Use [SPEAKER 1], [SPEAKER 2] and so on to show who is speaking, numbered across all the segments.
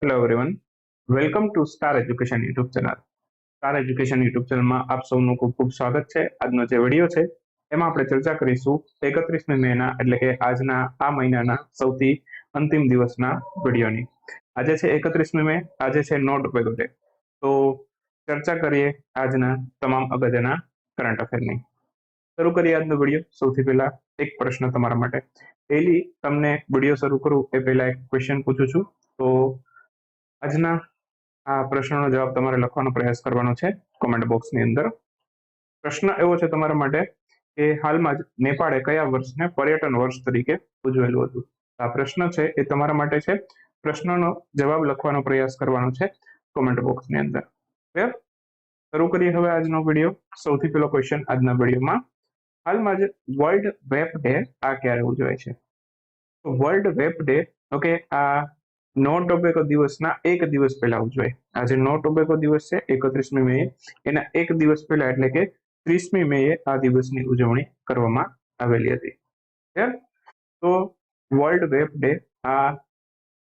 [SPEAKER 1] Hello everyone, welcome to star education YouTube channel. Star education YouTube ચેનલમાં આપ સૌનું ખૂબ ખૂબ સ્વાગત છે. આજનો જે વિડીયો છે એમાં આપણે ચર્ચા કરીશું 31મી મેના એટલે કે આજના આ મહિનાના સૌથી અંતિમ દિવસના વિડીયોની. આજે છે 31મી મે, આજે છે નોટ પેલો ડે. તો ચર્ચા કરીએ આજના તમામ અગત્યના કરંટ અફેરની. શરૂ કરીએ આજનો વિડીયો. સૌથી પહેલા એક પ્રશ્ન તમારા માટે. ડેઈલી તમને વિડીયો શરૂ કરું એ પહેલા એક ક્વેશ્ચન પૂછું છું. તો આજના આ પ્રશ્નનો જવાબ તમારે લખવાનો પ્રયાસ કરવાનો છે કોમેન્ટ બોક્સની અંદર. પ્રશ્ન એવો છે તમારા માટે કે હાલમાં જ નેપાળે કયા વર્ષને પર્યટન વર્ષ તરીકે ઉજવેલું હતું. આ પ્રશ્ન છે એ તમારા માટે છે. પ્રશ્નનો જવાબ લખવાનો પ્રયાસ કરવાનો છે કોમેન્ટ બોક્સની અંદર. ક્લિયર? શરૂ કરીએ હવે આજનો વિડીયો. સૌથી પહેલો ક્વેશ્ચન આજના વિડીયોમાં, હાલમાં જ વર્લ્ડ વેબ ડે આ ક્યારે ઉજવાય છે? તો વર્લ્ડ વેબ ડે ઓકે આ નો ટોબેકો દિવસના એક દિવસ પહેલા ઉજવાય. આજે નો ટોબેકો દિવસ છે 31મી મે, એના એક દિવસ પહેલા એટલે કે 30મી મે આ દિવસની ઉજવણી કરવામાં આવેલી હતી. તો વર્લ્ડ વેબ ડે આ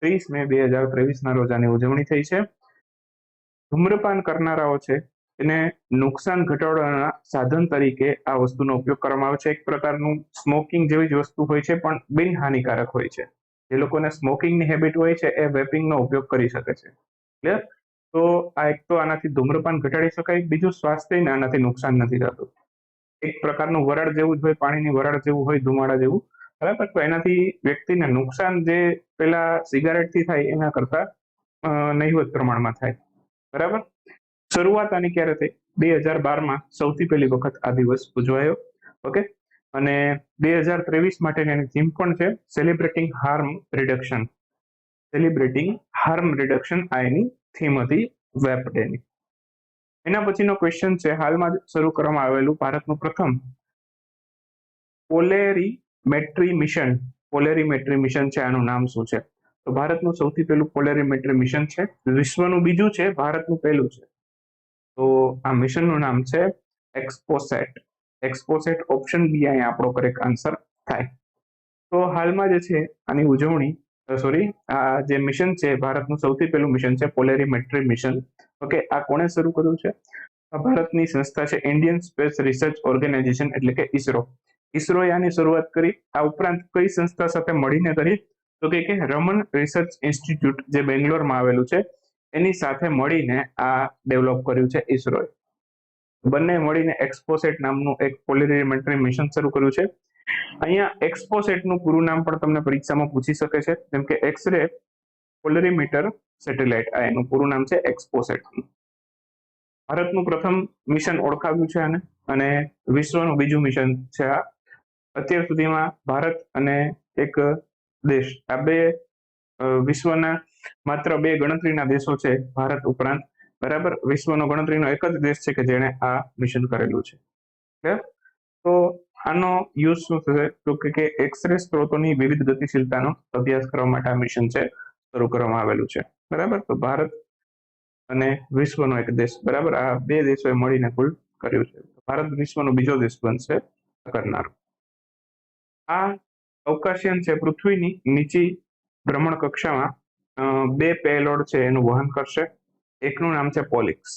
[SPEAKER 1] 30 મે 2023 રોજ આની ઉજવણી થઈ છે. ધૂમ્રપાન કરનારાઓ છે એને નુકસાન ઘટાડવાના સાધન તરીકે આ વસ્તુનો ઉપયોગ કરવામાં આવે છે. એક પ્રકારનું સ્મોકિંગ જેવી જ વસ્તુ હોય છે, પણ બિનહાનિકારક હોય છે. જે લોકોને સ્મોકિંગની હેબિટ હોય છે એ વેપિંગનો ઉપયોગ કરી શકે છે. ક્લિયર? તો આ એક તો આનાથી ધૂમ્રપાન ઘટાડી શકાય, બીજું સ્વાસ્થ્યને આનાથી નુકસાન નથી થતું. એક પ્રકારનું વરાળ જેવું જ હોય, પાણીની વરાળ જેવું હોય, ધુમાડા જેવું, બરાબર? તો એનાથી વ્યક્તિને નુકસાન જે પેલા સિગારેટથી થાય એના કરતા નહિવત પ્રમાણમાં થાય. બરાબર? શરૂઆત આની ક્યારે થઈ? 2012માં સૌથી પહેલી વખત આ દિવસ ઉજવાયો. ઓકે, અને 2023 માટેની એની થીમ પણ છે celebrating harm reduction. Celebrating harm reduction આ એની થીમ હતી વેબ ડેની. એના પછીનો ક્વેશ્ચન છે, હાલમાં જ શરૂ કરવામાં આવેલું ભારતનું પ્રથમ પોલેરીમેટ્રી મિશન. પોલેરીમેટ્રી મિશન છે, આનું નામ શું છે? તો ભારતનું સૌથી પહેલું પોલેરીમેટ્રી મિશન છે, વિશ્વનું બીજું છે, ભારતનું પહેલું છે. તો આ મિશનનું નામ છે એક્સપોસેટ. એક્સપોસેટ ઓપ્શન બી અહીંયા આપણો કરેક્ટ આન્સર થાય. તો હાલમાં જે છે આની ઉજવણી આ જે મિશન છે ભારતનું સૌથી પહેલું મિશન છે પોલેરીમેટ્રી મિશન. ઓકે, આ કોણે શરૂ કર્યું છે? આ ભારતની સંસ્થા છે ઇન્ડિયન સ્પેસ રિસર્ચ ઓર્ગેનાઇઝેશન એટલે કે ઈસરો. ઈસરોએ આની શરૂઆત કરી. આ ઉપરાંત કઈ સંસ્થા સાથે મળીને કરી? તો કે રમન રિસર્ચ ઇન્સ્ટિટ્યૂટ જે બેંગ્લોરમાં આવેલું છે એની સાથે મળીને આ ડેવલપ કર્યું છે ઈસરોએ. બંને મળીને એક્સપોસેટ નામનું એક પોલેરીમેટ્રી મિશન શરૂ કર્યું છે. અહીંયા એક્સપોસેટનું પૂરું નામ પણ તમને પરીક્ષામાં પૂછી શકે છે, જેમ કે એક્સરે પોલેરીમીટર સેટેલાઇટ, આ એનું પૂરું નામ છે એક્સપોસેટ. ભારતનું પ્રથમ મિશન ઓળખાવ્યું છે આને, અને વિશ્વનું બીજું મિશન છે આ. અત્યાર સુધીમાં ભારત અને એક દેશ, આ બે વિશ્વના માત્ર બે ગણતરીના દેશો છે ભારત ઉપરાંત. બરાબર? વિશ્વનો ગણતરીનો એક જ દેશ છે કે જેણે આ મિશન કરેલું છે. તો આનો યુઝ શું થશે? તો કે એક્સરે સ્ત્રોતોની વિવિધ ગતિશીલતાનો અભ્યાસ કરવા માટે આ મિશન છે શરૂ કરવામાં આવેલું છે. બરાબર? તો ભારત અને વિશ્વનો એક દેશ, બરાબર, આ બે દેશોએ મળીને કુલ કર્યું છે. ભારત વિશ્વનો બીજો દેશ બનશે કરનાર. આ અવકાશયાન છે પૃથ્વીની નીચી ભ્રમણ કક્ષામાં બે પેલોડ છે એનું વહન કરશે. એકનું નામ છે પોલિક્સ.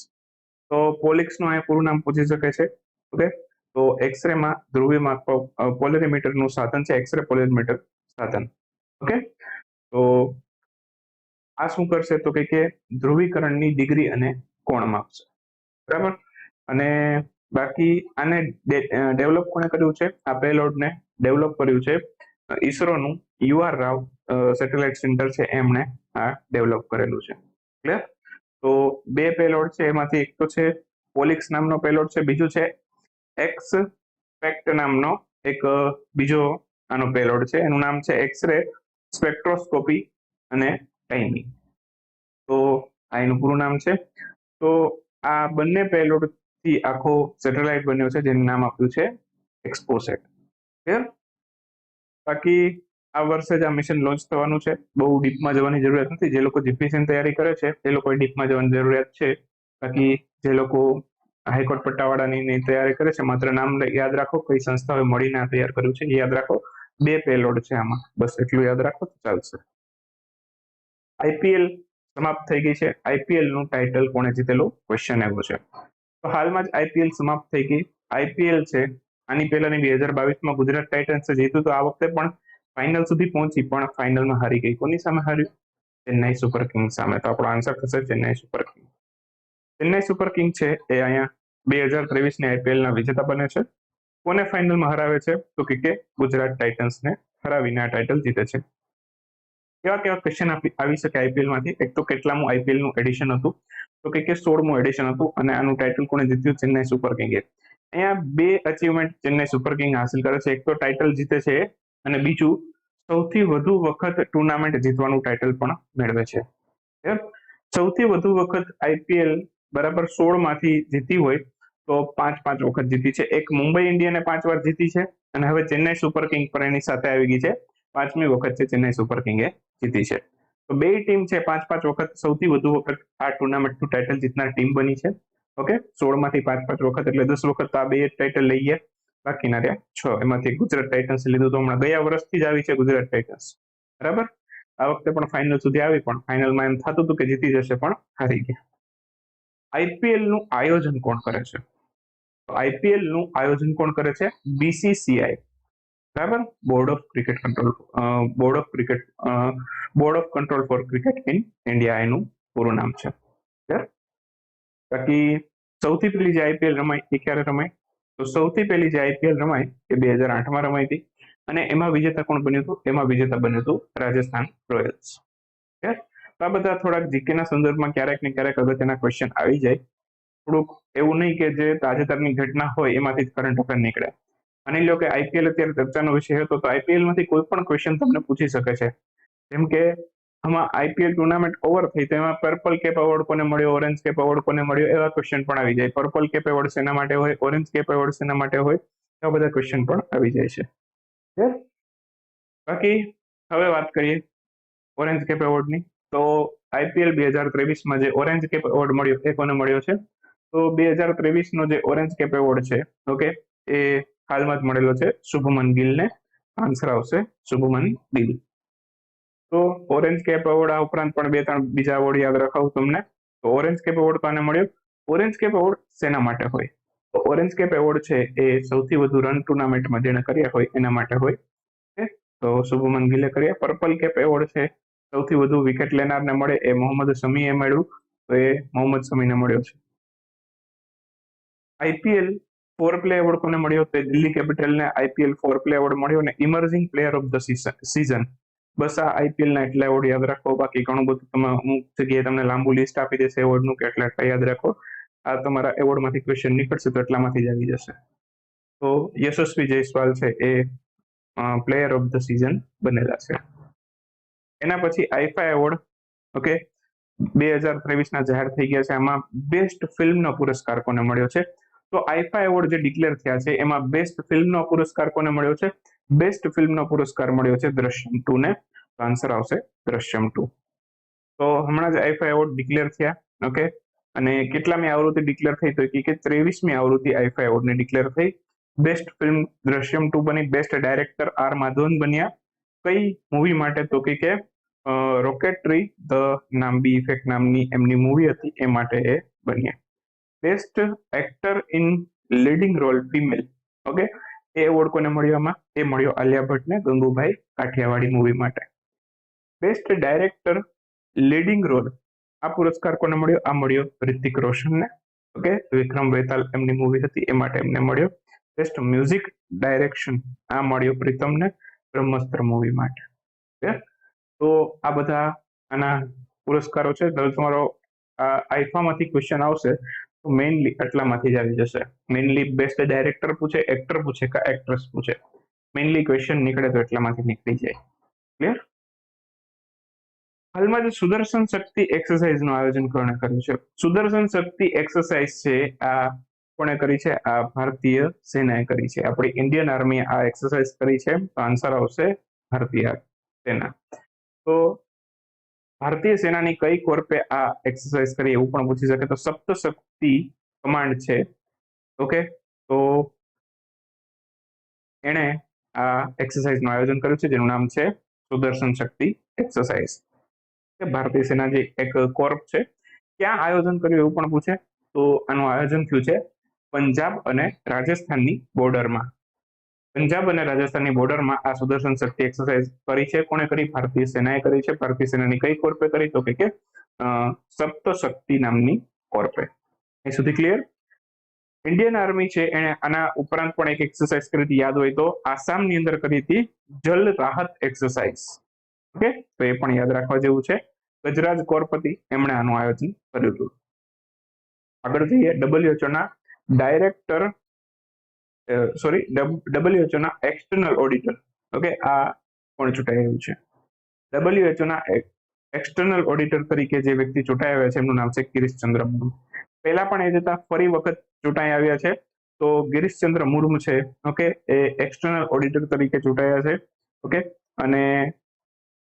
[SPEAKER 1] તો પોલિક્સનું અહીંયા પૂરું નામ પૂછી શકે છે. ઓકે, તો એક્સરેમાં ધ્રુવી માપક પોલેરીમીટરનું સાધન છે એક્સરે પોલેરીમીટર સાધન. ઓકે, તો આ શું કરશે? તો કે ધ્રુવીકરણની ડિગ્રી અને કોણ માપશે. બરાબર? અને બાકી આને ડેવલપ કોણે કર્યું છે? આ પેલોડને ડેવલપ કર્યું છે ઈસરોનું યુઆર રાવ સેટેલાઇટ સેન્ટર છે, એમણે આ ડેવલપ કરેલું છે. ક્લિયર? તો બે પેલોડ છે, એમાંથી એક તો છે પોલિક્સ નામનો પેલોડ છે, બીજું છે એક્સપેક્ટ નામનો એક બીજો આનો પેલોડ છે, એનું નામ છે એક્સરે સ્પેક્ટ્રોસ્કોપી અને ટાઈમિંગ. તો આ એનું પૂરું નામ છે. તો આ બંને પેલોડ થી આખો સેટેલાઇટ બન્યો છે જેનું નામ આપ્યું છે એક્સપોસેટ. ક્લિયર? બાકી આ વર્ષે જ આ મિશન લોન્ચ થવાનું છે. બહુ ડીપમાં જવાની જરૂરિયાત નથી. જે લોકો જીપીએસસીની તૈયારી કરે છે એ લોકોએ ડીપમાં જવાની જરૂરિયાત છે. બાકી જે લોકો હાઈકોર્ટ પટ્ટાવાળાની તૈયારી કરે છે, માત્ર નામ યાદ રાખો કઈ સંસ્થાઓએ મળીને આ તૈયાર કર્યું છે, યાદ રાખો. બે પેલોડ છે આમાં, બસ એટલું યાદ રાખો તો ચાલશે. આઈપીએલ સમાપ્ત થઈ ગઈ છે. આઈપીએલ નું ટાઇટલ કોણે જીતેલું, ક્વેશ્ચન એવો છે. તો હાલમાં જ આઈપીએલ સમાપ્ત થઈ ગઈ. આઈપીએલ છે આની પહેલાની 2022માં ગુજરાત ટાઇટન્સે જીત્યું, તો આ વખતે પણ ફાઇનલ સુધી પહોંચી પણ ફાઇનલમાં હારી ગઈ. કોની સામે હાર્યું? ચેન્નાઈ સુપર કિંગ્સ સામે. તો આપણો આન્સર થશે Chennai super Kings. Chennai super king છે એ અહીંયા 2023ની આઈપીએલ ના વિજેતા બને છે. કોને ફાઇનલમાં હરાવે છે? તો કે ગુજરાત ટાઇટન્સને હરાવીને આ ટાઇટલ જીતે છે. કેવા કેવા ક્વેશ્ચન આવી શકે આઈપીએલ માંથી? એક તો કેટલામું આઈપીએલ નું એડિશન હતું? તો કે 16મું એડિશન હતું અને આનું ટાઇટલ કોણે જીત્યું? ચેન્નાઈ સુપર કિંગે. અહીંયા બે અચીવમેન્ટ ચેન્નાઈ સુપર કિંગ હાંસલ કરે છે. એક તો ટાઇટલ જીતે છે અને બીજું સૌથી વધુ વખત ટુર્નામેન્ટ જીતવાનું ટાઇટલ પણ મેળવે છે. સૌથી વધુ વખત આઈપીએલ બરાબર 16માંથી જીતી હોય તો 5 વખત જીતી છે. એક મુંબઈ ઇન્ડિયને 5 વાર જીતી છે અને હવે ચેન્નાઈ સુપર કિંગ પણ એની સાથે આવી ગઈ છે. 5મી વખત છે ચેન્નાઈ સુપર કિંગે જીતી છે. તો બે ટીમ છે 5 વખત સૌથી વધુ વખત આ ટુર્નામેન્ટનું ટાઇટલ જીતનાર ટીમ બની છે. ઓકે, 16માંથી 5 વખત એટલે 10 વખત આ બે ટાઇટલ લઈ ગયા. બાકીના રહ્યા 6. એમાંથી ગુજરાત ટાઇટન્સ લીધું, તો હમણાં ગયા વર્ષથી જ આવી છે ગુજરાત ટાઇટન્સ. બરાબર, આ વખતે પણ ફાઇનલ સુધી આવી, પણ ફાઇનલમાં એમ થતું હતું કે જીતી જશે પણ હારી ગયા. આઈપીએલ નું આયોજન કોણ કરે છે? આઈપીએલ નું આયોજન કોણ કરે છે? બીસીસીઆઈ. બરાબર, board of cricket control, board of control for cricket in India એનું પૂરું નામ છે. બાકી સૌથી પહેલી જે આઈપીએલ રમાય એ ક્યારે રમાય? તો સૌથી પહેલી જે આઈપીએલ રમાય એ 2008માં રમાઈ હતી અને એમાં વિજેતા કોણ બન્યું હતું? એમાં વિજેતા બન્યું હતું રાજસ્થાન રોયલ્સ. તો આ બધા થોડાક જીકેના સંદર્ભમાં ક્યારેક ને ક્યારેક અગત્યના ક્વેશ્ચન આવી જાય. થોડુંક એવું નહીં કે જે તાજેતરની ઘટના હોય એમાંથી જ કરંટ અફેર નીકળે. માની લો કે આઈપીએલ અત્યારે ચર્ચાનો વિષય હતો, તો આઈપીએલ માંથી કોઈ પણ ક્વેશ્ચન તમને પૂછી શકે છે. જેમ કે આમાં આઈપીએલ ટુર્નામેન્ટ ઓવર થઈ તો એમાં પર્પલ કેપ એવોર્ડ કોને મળ્યો, ઓરેન્જ કેપ એવોર્ડ કોને મળ્યો, એવા ક્વેશ્ચન પણ આવી જાય. પર્પલ કેપ એવોર્ડ શેના માટે હોય, ઓરેન્જ કેપ એવોર્ડ શેના માટે હોય, એવા બધા ક્વેશ્ચન પણ આવી જાય છે. બાકી હવે વાત કરીએ ઓરેન્જ કેપ એવોર્ડની. તો આઈપીએલ 2023માં જે ઓરેન્જ કેપ એવોર્ડ મળ્યો એ કોને મળ્યો છે? તો 2023નો જે ઓરેન્જ કેપ એવોર્ડ છે, ઓકે, એ હાલમાં જ મળેલો છે શુભમન ગિલને. આન્સર આવશે શુભમન ગિલ. તો ઓરેન્જ કેપ એવોર્ડ આ ઉપરાંત પણ 2-3 બીજા એવોર્ડ યાદ રખાવું તમને. તો ઓરેન્જ કેપ એવોર્ડ કોને મળ્યો? ઓરેન્જ કેપ એવોર્ડ શેના માટે હોય? તો ઓરેન્જ કેપ એવોર્ડ છે એ સૌથી વધુ રન ટુર્નામેન્ટમાં જેને કર્યા હોય એના માટે હોય. તો શુભમન ગિલે કર્યા. પર્પલ કેપ એવોર્ડ છે સૌથી વધુ વિકેટ લેનારને મળે, એ મોહમ્મદ શમીએ મેળવ્યું, તો એ મોહમ્મદ શમીને મળ્યો છે. આઈપીએલ 4 પ્લે એવોર્ડ કોને મળ્યો? તે દિલ્હી કેપિટલને આઈપીએલ 4 પ્લે એવોર્ડ મળ્યો અને emerging player of the season. બસ આ આઈપીએલ ના એટલા એવોર્ડ યાદ રાખો. બાકી ઘણું બધું તમે અમુક જગ્યાએ તમને લાંબુ લિસ્ટ આપી દેશે એવોર્ડનું કે એટલા યાદ રાખો. આ તમારા એવોર્ડમાંથી ક્વેશ્ચન નીકળશે તો એટલામાંથી જ આવી જશે. તો યશસ્વી જયસ્વાલ છે એ પ્લેયર ઓફ ધ સીઝન બનેલા છે. એના પછી આઈફા એવોર્ડ, ઓકે, 2023ના જાહેર થઈ ગયા છે. આમાં બેસ્ટ ફિલ્મનો પુરસ્કાર કોને મળ્યો છે? તો આઈફા એવોર્ડ જે ડિક્લેર થયા છે એમાં બેસ્ટ ફિલ્મનો પુરસ્કાર કોને મળ્યો છે? બેસ્ટ ફિલ્મનો પુરસ્કાર મળ્યો છે દ્રશ્યમ 2 ને. તો આન્સર આવશે દ્રશ્યમ 2. તો હમણાં જ આઈફા એવોર્ડ ડિક્લેર થયા, ઓકે, અને કેટલામી આવૃત્તિ ડિક્લેર થઈ? તો કે 23મી આવૃત્તિ આઈફા એવોર્ડની ડિક્લેર થઈ. બેસ્ટ ફિલ્મ દ્રશ્યમ 2 બની. બેસ્ટ ડાયરેક્ટર આર માધવન બન્યા. કઈ મૂવી માટે? તો કે રોકેટરી ધ નામ બી ઇફેક્ટ નામની એમની મૂવી હતી એ માટે એ બન્યા. Best actor in leading role female, okay, એ એવોર્ડ કોને મળ્યો? આમાં એ મળ્યો આલિયા ભટ્ટને ગંગુભાઈ કાઠિયાવાડી મૂવી માટે. બેસ્ટ ડાયરેક્ટર લીડિંગ રોલ, આ પુરસ્કાર કોને મળ્યો? આ મળ્યો રિતિક રોશનને, ઓકે, વિક્રમ વેતાલ એમની મૂવી હતી એ માટે એમને મળ્યો. બેસ્ટ મ્યુઝિક ડાયરેક્શન, આ મળ્યો પ્રીતમને બ્રહ્માસ્ત્ર મૂવી માટે. તો આ બધા આના પુરસ્કારો છે. તમારો આઈફામાંથી ક્વેશ્ચન આવશે તો મેઇનલી એટલામાંથી જ આવી જશે. મેઇનલી બેસ્ટ ડાયરેક્ટર પૂછે, એક્ટર પૂછે કે એક્ટ્રેસ પૂછે, મેઇનલી ક્વેશ્ચન નીકળે તો એટલામાંથી નીકળી જાય. ક્લિયર? હાલમાં જે સુદર્શન શક્તિ એક્સરસાઇઝ નું આયોજન કોણે કર્યું છે? સુદર્શન શક્તિ એક્સરસાઇઝ છે આ કોણે કરી છે? આ ભારતીય સેનાએ કરી છે. આપણી ઇન્ડિયન આર્મીએ આ એક્સરસાઇઝ કરી છે. તો આન્સર આવશે ભારતીય સેના. તો ભારતીય સેનાની કઈ કોર્પે આ એક્સરસાઇઝ કરી એવું પણ પૂછી શકે. તો સપ્તશક્તિ કમાન્ડ છે, ઓકે, તો એણે આ એક્સરસાઇઝ નું આયોજન કર્યું છે જેનું નામ છે સુદર્શન શક્તિ એક્સરસાઇઝ. કે ભારતીય સેના જે એક કોર્પ છે ક્યાં આયોજન કર્યું એવું પણ પૂછે. તો આનું આયોજન થયું છે પંજાબ અને રાજસ્થાનની બોર્ડરમાં. પંજાબ અને રાજસ્થાનની બોર્ડરમાં આ સુદર્શન શક્તિ એક્સરસાઇઝ કરી છે. કોણે કરી? ભારતીય સેનાએ કરી છે. ભારતીય સેનાની કઈ કોર્પે કરી? તો કે સપ્તશક્તિ નામની કોર્પે. એ સુધી ક્લિયર? ઇન્ડિયન આર્મી છે એને આના ઉપરાંત પણ એક એક્સરસાઇઝ કરી હતી, યાદ હોય તો આસામની અંદર કરી હતી જલ રાહત એક્સરસાઇઝ. ઓકે, તો એ પણ યાદ રાખવા જેવું છે. ગજરાજ કોર્પતિ એમણે આનું આયોજન કર્યું હતું. આગળ જઈએ, ડબલ્યુએચઓના ડાયરેક્ટર ડબલ્યુએચઓના એક્સટર્નલ ઓડિટર. ઓકે, આ કોણ ચૂંટાયેલું છે? ડબલ્યુએચઓના એક્સટર્નલ ઓડિટર તરીકે જે વ્યક્તિ ચૂંટાઈ આવ્યા છે એમનું નામ છે ગિરીશચંદ્ર મુર્મુ. પહેલા પણ એ જતા ફરી વખત ચૂંટાઈ આવ્યા છે. તો ગિરીશચંદ્ર મુર્મુ છે, ઓકે, એ એક્સટર્નલ ઓડિટર તરીકે ચૂંટાયા છે. ઓકે, અને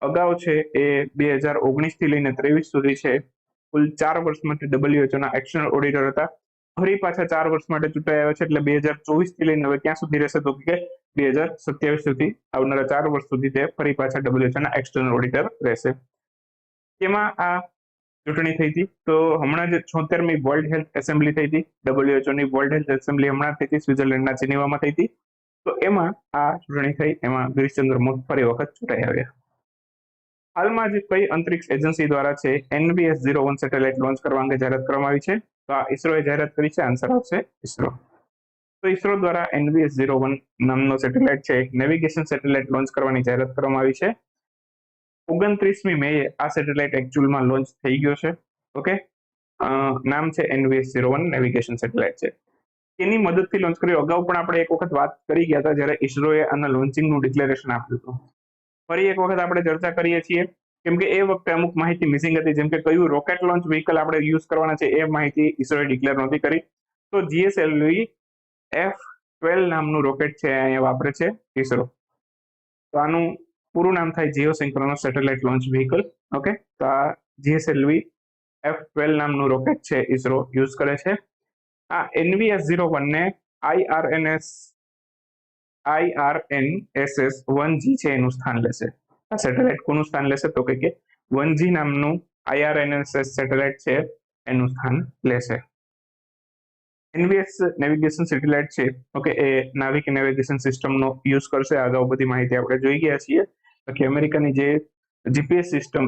[SPEAKER 1] અગાઉ છે એ 2019 થી લઈને 23 સુધી છે કુલ 4 વર્ષ માટે ડબલ્યુએચઓના એક્સટર્નલ ઓડિટર હતા. ફરી પાછા 4 વર્ષ માટે ચૂંટાઈ આવ્યા છે, એટલે 2024 થી લઈને હવે ક્યાં સુધી રહેશે? તો કે 2027 સુધી, આવનારા 4 વર્ષ સુધી તે ફરી પાછા ડબલ્યુએચઓના એક્સટર્નલ ઓડિટર રહેશે. તેમાં આ ચૂંટણી થઈ હતી. તો હમણાં જ 76મી વર્લ્ડ હેલ્થ એસેમ્બલી થઈ હતી. ડબલ્યુએચઓની વર્લ્ડ હેલ્થ એસેમ્બલી હમણાં થઈ હતી, સ્વિટ્ઝરલેન્ડના જેનીવામાં થઈ હતી. તો એમાં આ ચૂંટણી થઈ, એમાં ગિરીશચંદ્ર મુર્મુ ફરી વખત ચૂંટાઈ આવ્યા. હાલમાં જ કઈ અંતરિક્ષ એજન્સી દ્વારા છે NVS-01 સેટેલાઇટ લોન્ચ કરવા અંગે જાહેરાત કરવામાં આવી છે? તો આ ઇસરોએ જાહેરાત કરી છે. આન્સર આવશે ઇસરો. તો ઇસરો દ્વારા NVS-01 નામનો સેટેલાઇટ છે, નેવિગેશન સેટેલાઇટ લોન્ચ કરવાની જાહેરાત કરવામાં આવી છે. 29મી મે આ સેટેલાઇટ એકચ્યુઅલમાં લોન્ચ થઈ ગયો છે. ઓકે, નામ છે NVS-01 નેવિગેશન સેટેલાઇટ છે. એની મદદથી લોન્ચ કર્યું. અગાઉ પણ આપણે એક વખત વાત કરી ગયા હતા જ્યારે ઇસરોએ આના લોન્ચિંગનું ડિક્લેરેશન આપ્યું હતું. ફરી એક વખત આપણે ચર્ચા કરીએ છીએ કેમ કે એ વખતે અમુક માહિતી મિસિંગ હતી, જેમ કે કયું રોકેટ લોન્ચ વ્હીકલ આપણે યુઝ કરવાના છે એ માહિતી ઇસરોએ ડિક્લેર નહોતી કરી. તો GSLV F-12 નામનું રોકેટ છે અહીંયા વાપરે છે ઇસરો. તો આનું પૂરું નામ થાય જીઓસિન્ક્રોનસ સેટેલાઇટ લોન્ચ વ્હીકલ. ઓકે, તો આ GSLV F-12 નામનું રોકેટ છે ઇસરો યુઝ કરે છે. આ NVS-01 ને IRNSS-1G છે એનું સ્થાન લેશે. આ સેટેલાઇટ કોનું સ્થાન લેશે? તો કે 1G નામનું IRNSS સેટેલાઇટ છે એનું સ્થાન લેશે. NVS નેવિગેશન સેટેલાઇટ છે, ઓકે, એ નાવિક નેવિગેશન સિસ્ટમનો યુઝ કરશે. અગાઉ બધી માહિતી આપણે જોઈ ગયા છીએ. બાકી અમેરિકાની જે GPS સિસ્ટમ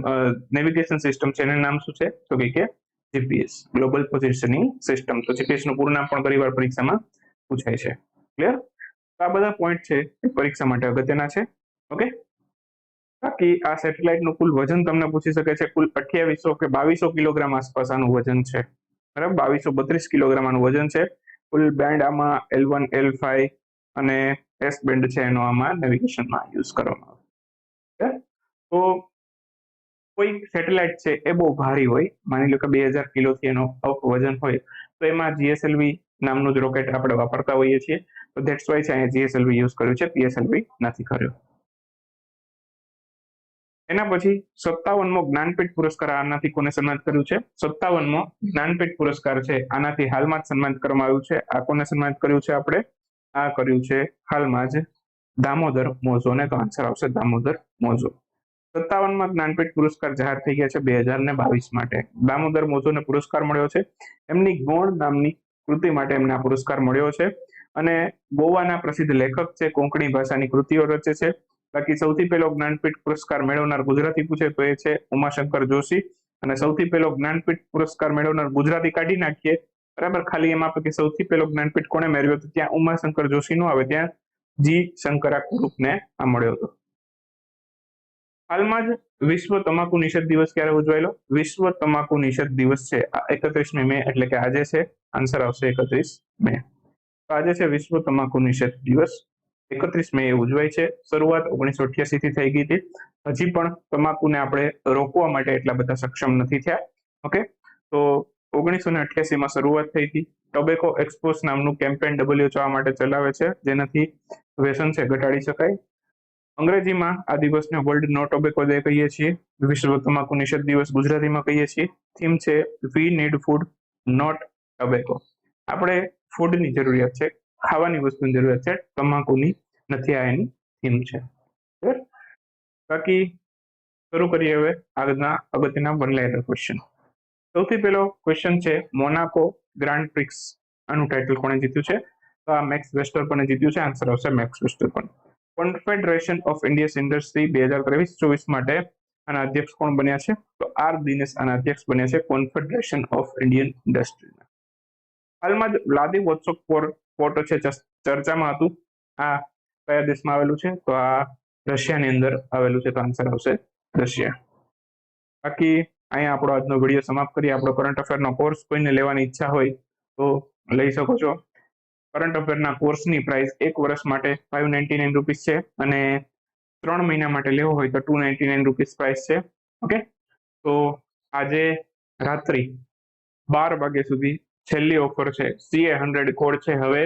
[SPEAKER 1] નેવિગેશન સિસ્ટમ છે એનું નામ શું છે? તો કે GPS, ગ્લોબલ પોઝિશનિંગ સિસ્ટમ. તો GPS નું પૂરું નામ પણ ઘણીવાર પરીક્ષામાં પૂછાય છે. ક્લિયર? આ બધા પોઈન્ટ છે એ પરીક્ષા માટે અગત્યના છે. ઓકે, બાકી આ સેટેલાઇટનું કુલ વજન તમને પૂછી શકે છે. કુલ 2800 કે 2200 કિલોગ્રામ આસપાસ આનું વજન છે. બરાબર, 2232 કિલોગ્રામ આનું વજન છે. કુલ બેન્ડ આમાં L1, L5 અને S બેન્ડ છે એનો આમાં નેવિગેશનમાં યુઝ કરવામાં આવે. તો કોઈ સેટેલાઇટ છે એ બહુ ભારી હોય, માની લો કે 2000 કિલોથી એનો વજન હોય, તો એમાં GSLV નામનું જ રોકેટ આપણે વાપરતા હોઈએ છીએ. તો ધેટ્સ વાય છે અહીંયા GSLV યુઝ કર્યું છે, PSLV નથી કર્યો. એના પછી 57મો જ્ઞાનપીઠ પુરસ્કાર આનાથી કોને સન્માનિત કર્યું છે? 57મો જ્ઞાનપીઠ પુરસ્કાર છે આનાથી હાલમાં જ સન્માનિત કરવામાં આવ્યું છે. આ કોને સન્માનિત કર્યું છે? આપણે આ કર્યું છે હાલમાં જ દામોદર મોઝોને. તો આન્સર આવશે દામોદર મોઝો. 57માં જ્ઞાનપીઠ પુરસ્કાર જાહેર થઈ ગયા છે 2022 માટે. દામોદર મોઝોને પુરસ્કાર મળ્યો છે એમની ગોણ નામની કૃતિ માટે. એમને આ પુરસ્કાર મળ્યો છે અને ગોવાના પ્રસિદ્ધ લેખક છે, કોંકણી ભાષાની કૃતિઓ રચે છે. બાકી સૌથી પહેલો જ્ઞાનપીઠ પુરસ્કાર મેળવનાર ગુજરાતી પૂછે તો એ છે ઉમાશંકર જોશી. અને સૌથી પહેલો જ્ઞાનપીઠ પુરસ્કાર મેળવનાર ગુજરાતી કાઢી નાખીએ, બરાબર, ખાલી એમાં આપણે સૌથી પહેલો જ્ઞાનપીઠ કોને મેળવ્યો હતો? ત્યાં ઉમાશંકર જોશી નો આવે, ત્યાં જી શંકરા ગ્રુપને આ મળ્યો હતો. હાલમાં જ વિશ્વ તમાકુ નિષેધ દિવસ ક્યારે ઉજવાયેલો? વિશ્વ તમાકુ નિષેધ દિવસ છે 31મી મે, એટલે કે આજે છે. આન્સર આવશે 31 મે. તો આજે છે વિશ્વ તમાકુ નિષેધ દિવસ. 31 મે ઉજવાય છે. શરૂઆત 1988 થી થઈ ગઈ હતી. હજી પણ તમાકુને આપણે રોકવા માટે એટલા બધા સક્ષમ નથી થયા. ઓકે, તો 1988માં શરૂઆત થઈ હતી. ટોબેકો એક્સપોઝ નામનું કેમ્પેન WHO માટે ચલાવે છે, જેનાથી વ્યસન છે ઘટાડી શકાય. અંગ્રેજીમાં આ દિવસને વર્લ્ડ નો ટોબેકો ડે કહીએ છીએ. વિશ્વ તમાકુ નિષેધ દિવસ ગુજરાતીમાં કહીએ છીએ. થીમ છે we need food not tobacco. આપણે ફૂડની જરૂરિયાત છે, ખાવાની વસ્તુની જરૂરિયાત છે, તમાકુની નથી, આ એની થીમ છે. બાકી શરૂ કરીએ હવે આગળના અગત્યના વન લાઇનર ક્વેશ્ચન. સૌથી પહેલો ક્વેશ્ચન છે મોનાકો ગ્રાન્ડ પ્રિક્સ. આનું ટાઇટલ કોણે જીત્યું છે? તો આ મેક્સ વેસ્ટરપને જીત્યું છે. આન્સર આવશે મેક્સ વેસ્ટરપન. કોન્ફેડરેશન ઓફ ઇન્ડિયસ ઇન્ડસ્ટ્રી 2023-24 માટે આના અધ્યક્ષ કોણ બન્યા છે? તો આર દિનેશ આના અધ્યક્ષ બન્યા છે કોન્ફેડરેશન ઓફ ઇન્ડિયન ઇન્ડસ્ટ્રીના. હાલમાં જ વ્લાદિવોસ્ટોક પોર્ટ છે ચર્ચામાં હતું. આ કયા દેશમાં આવેલું છે? તો આ રશિયાની અંદર આવેલું છે. તો આન્સર આવશે રશિયા. બાકી અહીંયા આપણો આજનો વિડીયો સમાપ્ત કરીએ. આપણો કરંટ અફેરનો કોર્સ કોઈને લેવાની ઈચ્છા હોય તો લઈ શકો છો. કરંટ અફેરના કોર્સની પ્રાઇસ 1 વર્ષ માટે ₹599 છે અને 3 મહિના માટે લેવો હોય તો ₹299 પ્રાઇસ છે. ઓકે, તો આજે રાત્રિ 12 વાગ્યા સુધી છેલ્લી ઓફર છે. CA100 કોડ છે. હવે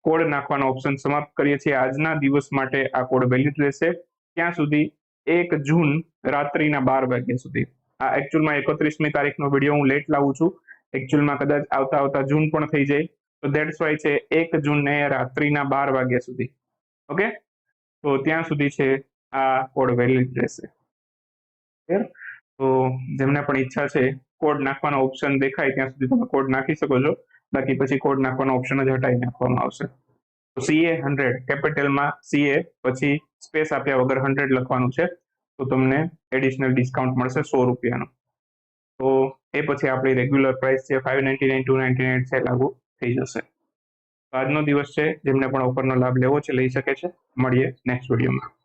[SPEAKER 1] કોડ નાખવાનો ઓપ્શન સમાપ્ત કરીએ છીએ. આજના દિવસ માટે આ કોડ વેલિડ રહેશે ક્યાં સુધી? 1 જૂન રાત્રિના 12 વાગ્યા સુધી. આ એકચ્યુઅલમાં 31મી તારીખનો વિડીયો હું લેટ લાવું છું. એકચ્યુઅલમાં કદાચ આવતા જૂન પણ થઈ જાય. તો ધેટ્સ વાય છે 1 જૂનને રાત્રિના 12 વાગ્યા સુધી. ઓકે, તો ત્યાં સુધી છે આ કોડ વેલિડ રહેશે. તો જેમને પણ ઈચ્છા છે કોડ નાખવાનો ઓપ્શન દેખાય ત્યાં સુધી તમે કોડ નાખી શકો છો. બાકી પછી કોડ નાખવાનો ઓપ્શન જ હટાવી નાખવામાં આવશે. તો CA100 કેપિટલમાં CA પછી સ્પેસ આપ્યા વગર 100 લખવાનું છે. તો તમને એડિશનલ ડિસ્કાઉન્ટ મળશે ₹100. તો એ પછી આપણી રેગ્યુલર પ્રાઇસ છે 599, 298 છે લાગુ થઈ જશે. આજનો દિવસ છે. જેમને પણ ઓફરનો લાભ લેવો છે લઈ શકે છે. મળીએ નેક્સ્ટ વિડીયોમાં.